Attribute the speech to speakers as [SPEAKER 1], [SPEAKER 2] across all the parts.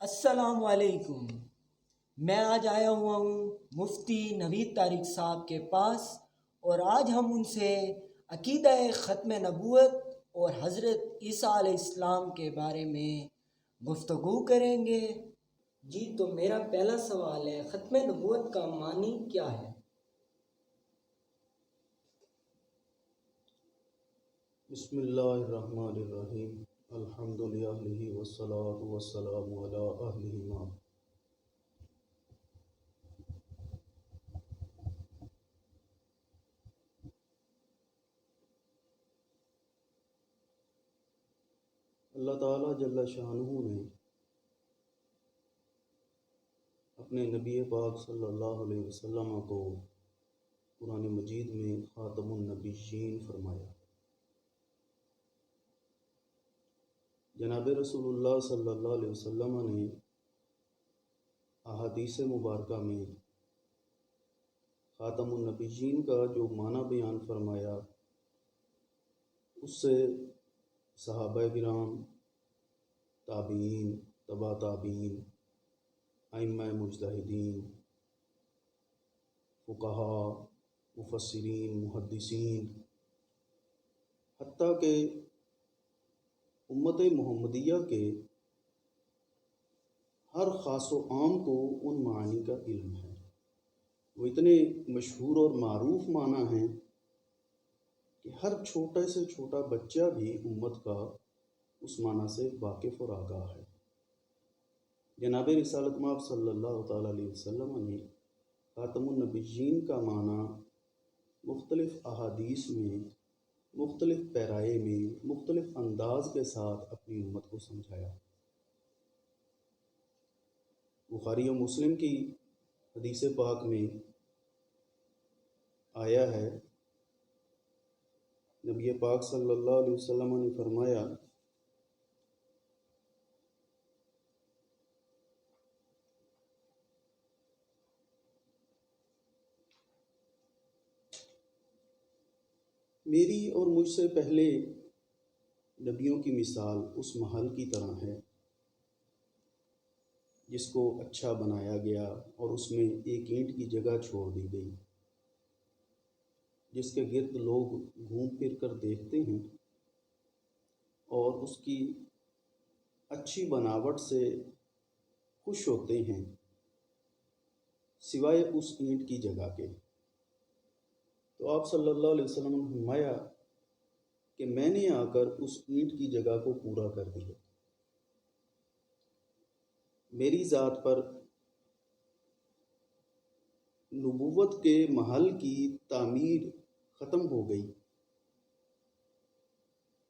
[SPEAKER 1] السلام علیکم۔ میں آج آیا ہوا ہوں مفتی نوید طارق صاحب کے پاس، اور آج ہم ان سے عقیدہ ختم نبوت اور حضرت عیسیٰ علیہ السلام کے بارے میں گفتگو کریں گے۔ جی تو میرا پہلا سوال ہے، ختم نبوت کا معنی کیا ہے؟
[SPEAKER 2] بسم اللہ الرحمن الرحیم، الحمد للہ والصلاۃ والسلام علی اہلہ۔ اللہ تعالیٰ جل شانہ نے اپنے نبی پاک صلی اللہ علیہ وسلم کو قرآن مجید میں خاتم النبیین فرمایا۔ جناب رسول اللہ صلی اللہ علیہ وسلم نے احادیث مبارکہ میں خاتم النبیین کا جو معنی بیان فرمایا، اس سے صحابہ کرام، تابعین، تبع تابعین، ائمہ مجتہدین، فقہاء، مفسرین، محدثین، حتیٰ کہ امت محمدیہ کے ہر خاص و عام کو ان معانی کا علم ہے۔ وہ اتنے مشہور اور معروف معنی ہیں کہ ہر چھوٹے سے چھوٹا بچہ بھی امت کا اس معنی سے واقف اور آگاہ ہے۔ جناب رسالت مآب صلی اللہ تعالیٰ علیہ وسلم نے خاتم النبیین کا معنی مختلف احادیث میں، مختلف پیرائے میں، مختلف انداز کے ساتھ اپنی امت کو سمجھایا۔ بخاری و مسلم کی حدیث پاک میں آیا ہے، نبی پاک صلی اللہ علیہ وسلم نے فرمایا، میری اور مجھ سے پہلے نبیوں کی مثال اس محل کی طرح ہے جس کو اچھا بنایا گیا اور اس میں ایک اینٹ کی جگہ چھوڑ دی گئی، جس کے گرد لوگ گھوم پھر کر دیکھتے ہیں اور اس کی اچھی بناوٹ سے خوش ہوتے ہیں، سوائے اس اینٹ کی جگہ کے۔ تو آپ صلی اللہ علیہ وسلم نے فرمایا کہ میں نے آ کر اس اینٹ کی جگہ کو پورا کر دیا۔ میری ذات پر نبوت کے محل کی تعمیر ختم ہو گئی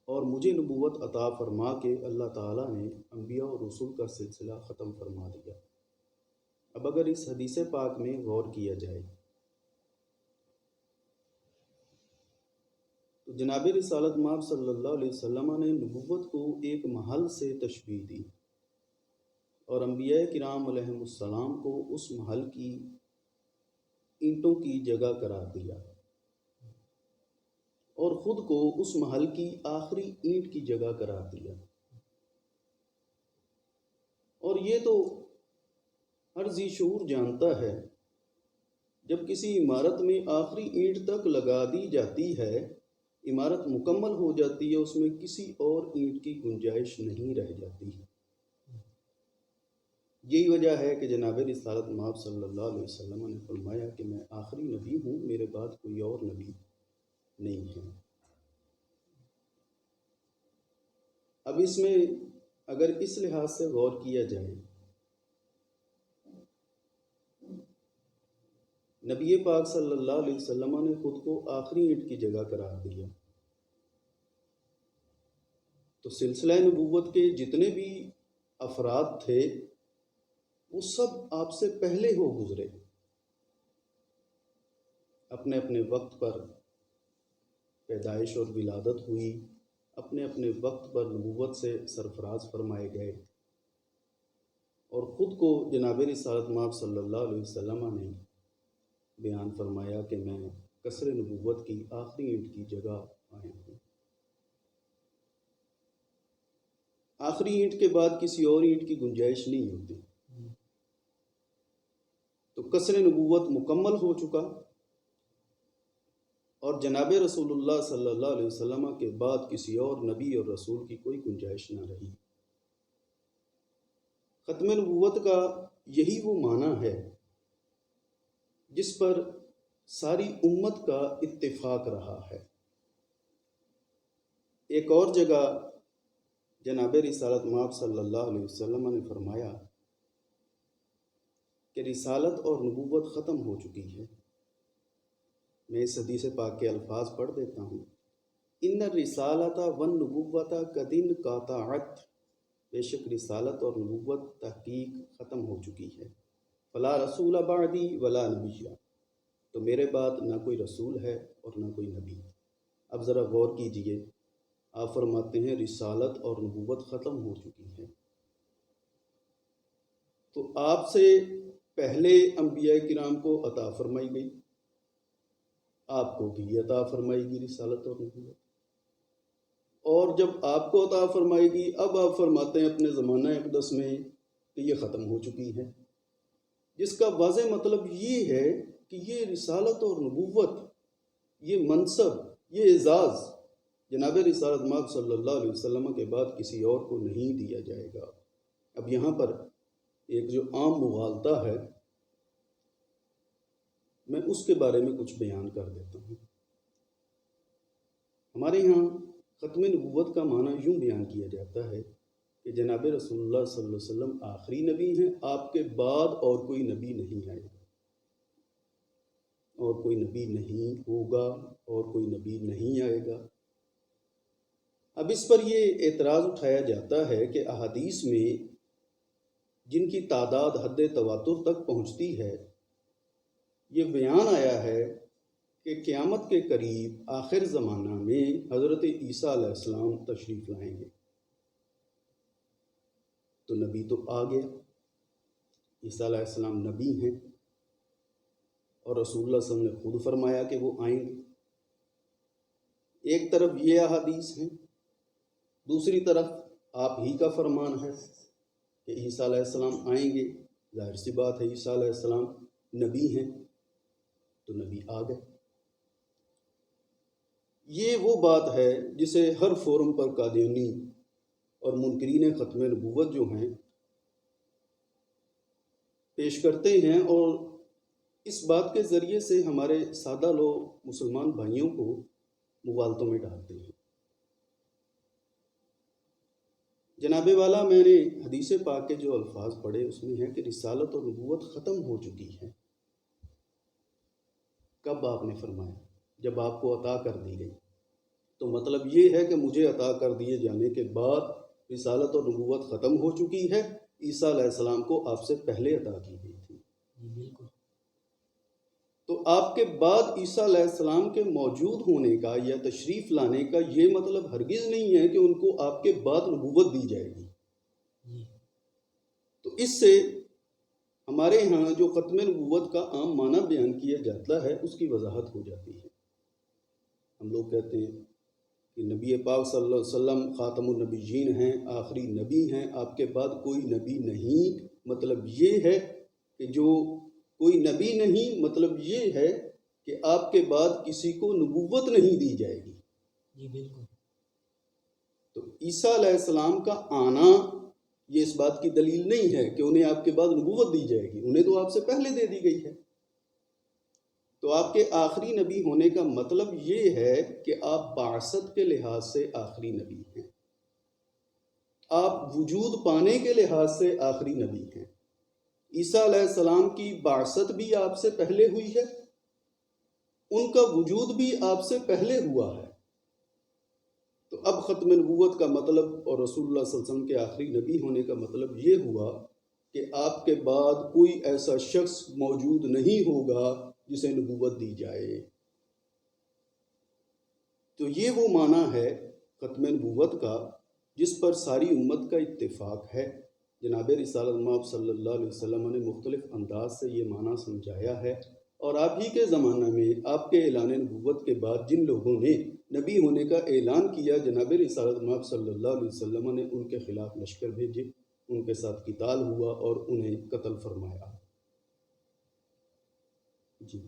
[SPEAKER 2] اور مجھے نبوت عطا فرما کے اللہ تعالیٰ نے انبیاء اور رسول کا سلسلہ ختم فرما دیا۔ اب اگر اس حدیث پاک میں غور کیا جائے تو جناب رسالت مآب صلی اللہ علیہ وسلم نے نبوت کو ایک محل سے تشبیہ دی اور انبیاء کرام علیہم السلام کو اس محل کی اینٹوں کی جگہ قرار دیا اور خود کو اس محل کی آخری اینٹ کی جگہ قرار دیا۔ اور یہ تو ہر ذی شعور جانتا ہے، جب کسی عمارت میں آخری اینٹ تک لگا دی جاتی ہے، عمارت مکمل ہو جاتی ہے، اس میں کسی اور اینٹ کی گنجائش نہیں رہ جاتی۔ یہی وجہ ہے کہ جناب رسالت مآب صلی اللہ علیہ وسلم نے فرمایا کہ میں آخری نبی ہوں، میرے بعد کوئی اور نبی نہیں ہے۔ اب اس میں اگر اس لحاظ سے غور کیا جائے، نبی پاک صلی اللہ علیہ وسلم نے خود کو آخری اینٹ کی جگہ قرار دیا، تو سلسلہ نبوت کے جتنے بھی افراد تھے وہ سب آپ سے پہلے ہو گزرے، اپنے اپنے وقت پر پیدائش اور ولادت ہوئی، اپنے اپنے وقت پر نبوت سے سرفراز فرمائے گئے، اور خود کو جناب رسالت مآب صلی اللہ علیہ وسلم نے بیان فرمایا کہ میں قصر نبوت کی آخری اینٹ کی جگہ آیا ہوں۔ آخری اینٹ کے بعد کسی اور اینٹ کی گنجائش نہیں ہوتی، تو قصر نبوت مکمل ہو چکا، اور جناب رسول اللہ صلی اللہ علیہ وسلم کے بعد کسی اور نبی اور رسول کی کوئی گنجائش نہ رہی۔ ختم نبوت کا یہی وہ معنی ہے جس پر ساری امت کا اتفاق رہا ہے۔ ایک اور جگہ جناب رسالت مآب صلی اللہ علیہ وسلم نے فرمایا کہ رسالت اور نبوت ختم ہو چکی ہے۔ میں اس حدیث پاک کے الفاظ پڑھ دیتا ہوں۔ ان الرسالۃ والنبوۃ قد انقطعت، بے شک رسالت اور نبوت تحقیق ختم ہو چکی ہے۔ فلا رسول بعدی ولا نبی، تو میرے بعد نہ کوئی رسول ہے اور نہ کوئی نبی۔ اب ذرا غور کیجئے، آپ فرماتے ہیں رسالت اور نبوت ختم ہو چکی ہے، تو آپ سے پہلے انبیاء کرام کو عطا فرمائی گئی، آپ کو بھی عطا فرمائی گی رسالت اور نبوت، اور جب آپ کو عطا فرمائے گی اب آپ فرماتے ہیں اپنے زمانہ اقدس میں کہ یہ ختم ہو چکی ہے، جس کا واضح مطلب یہ ہے کہ یہ رسالت اور نبوت، یہ منصب، یہ اعزاز جناب رسالت مآب صلی اللہ علیہ وسلم کے بعد کسی اور کو نہیں دیا جائے گا۔ اب یہاں پر ایک جو عام مغالطہ ہے، میں اس کے بارے میں کچھ بیان کر دیتا ہوں۔ ہمارے ہاں ختم نبوت کا معنی یوں بیان کیا جاتا ہے کہ جناب رسول اللہ صلی اللہ علیہ وسلم آخری نبی ہیں، آپ کے بعد اور کوئی نبی نہیں آئے گا، اور کوئی نبی نہیں ہوگا، اور کوئی نبی نہیں آئے گا۔ اب اس پر یہ اعتراض اٹھایا جاتا ہے کہ احادیث میں جن کی تعداد حد تواتر تک پہنچتی ہے، یہ بیان آیا ہے کہ قیامت کے قریب آخر زمانہ میں حضرت عیسیٰ علیہ السلام تشریف لائیں گے، تو نبی تو آ گیا، عیسیٰ علیہ السلام نبی ہیں، اور رسول اللہ صلی اللہ علیہ وسلم نے خود فرمایا کہ وہ آئیں گے۔ ایک طرف یہ احادیث ہیں، دوسری طرف آپ ہی کا فرمان ہے کہ عیسیٰ علیہ السلام آئیں گے۔ ظاہر سی بات ہے عیسیٰ علیہ السلام نبی ہیں، تو نبی آ گئے۔ یہ وہ بات ہے جسے ہر فورم پر قادیانی اور منکرین ختم نبوت جو ہیں پیش کرتے ہیں، اور اس بات کے ذریعے سے ہمارے سادہ لوگ مسلمان بھائیوں کو مغالطوں میں ڈالتے ہیں۔ جناب والا، میں نے حدیث پاک کے جو الفاظ پڑھے اس میں ہے کہ رسالت اور نبوت ختم ہو چکی ہے۔ کب آپ نے فرمایا؟ جب آپ کو عطا کر دی گئی، تو مطلب یہ ہے کہ مجھے عطا کر دیے جانے کے بعد رسالت اور نبوت ختم ہو چکی ہے، عیسیٰ علیہ السلام کو آپ سے پہلے عطا کی گئی تھی۔
[SPEAKER 1] بالکل۔
[SPEAKER 2] تو آپ کے بعد عیسیٰ علیہ السلام کے موجود ہونے کا یا تشریف لانے کا یہ مطلب ہرگز نہیں ہے کہ ان کو آپ کے بعد نبوت دی جائے گی۔ تو اس سے ہمارے ہاں جو ختم نبوت کا عام معنی بیان کیا جاتا ہے اس کی وضاحت ہو جاتی ہے۔ ہم لوگ کہتے ہیں کہ نبی پاک صلی اللہ علیہ وسلم خاتم النبیین ہیں، آخری نبی ہیں، آپ کے بعد کوئی نبی نہیں، مطلب یہ ہے کہ جو کوئی نبی نہیں، مطلب یہ ہے کہ آپ کے بعد کسی کو نبوت نہیں دی جائے گی۔
[SPEAKER 1] جی بالکل۔
[SPEAKER 2] تو عیسیٰ علیہ السلام کا آنا یہ اس بات کی دلیل نہیں ہے کہ انہیں آپ کے بعد نبوت دی جائے گی، انہیں تو آپ سے پہلے دے دی گئی ہے۔ تو آپ کے آخری نبی ہونے کا مطلب یہ ہے کہ آپ بعثت کے لحاظ سے آخری نبی ہیں، آپ وجود پانے کے لحاظ سے آخری نبی ہیں۔ عیسیٰ علیہ السلام کی بعثت بھی آپ سے پہلے ہوئی ہے، ان کا وجود بھی آپ سے پہلے ہوا ہے۔ تو اب ختم نبوت کا مطلب اور رسول اللہ صلی اللہ علیہ وسلم کے آخری نبی ہونے کا مطلب یہ ہوا کہ آپ کے بعد کوئی ایسا شخص موجود نہیں ہوگا جسے نبوت دی جائے۔ تو یہ وہ معنی ہے ختم نبوت کا جس پر ساری امت کا اتفاق ہے۔ جناب رسالت مآب صلی اللہ علیہ وسلم نے مختلف انداز سے یہ معنی سمجھایا ہے، اور آپ ہی کے زمانہ میں آپ کے اعلان نبوت کے بعد جن لوگوں نے نبی ہونے کا اعلان کیا، جناب رسالت مآب صلی اللہ علیہ وسلم نے ان کے خلاف لشکر بھیجے، ان کے ساتھ قتال ہوا اور انہیں قتل فرمایا۔ جی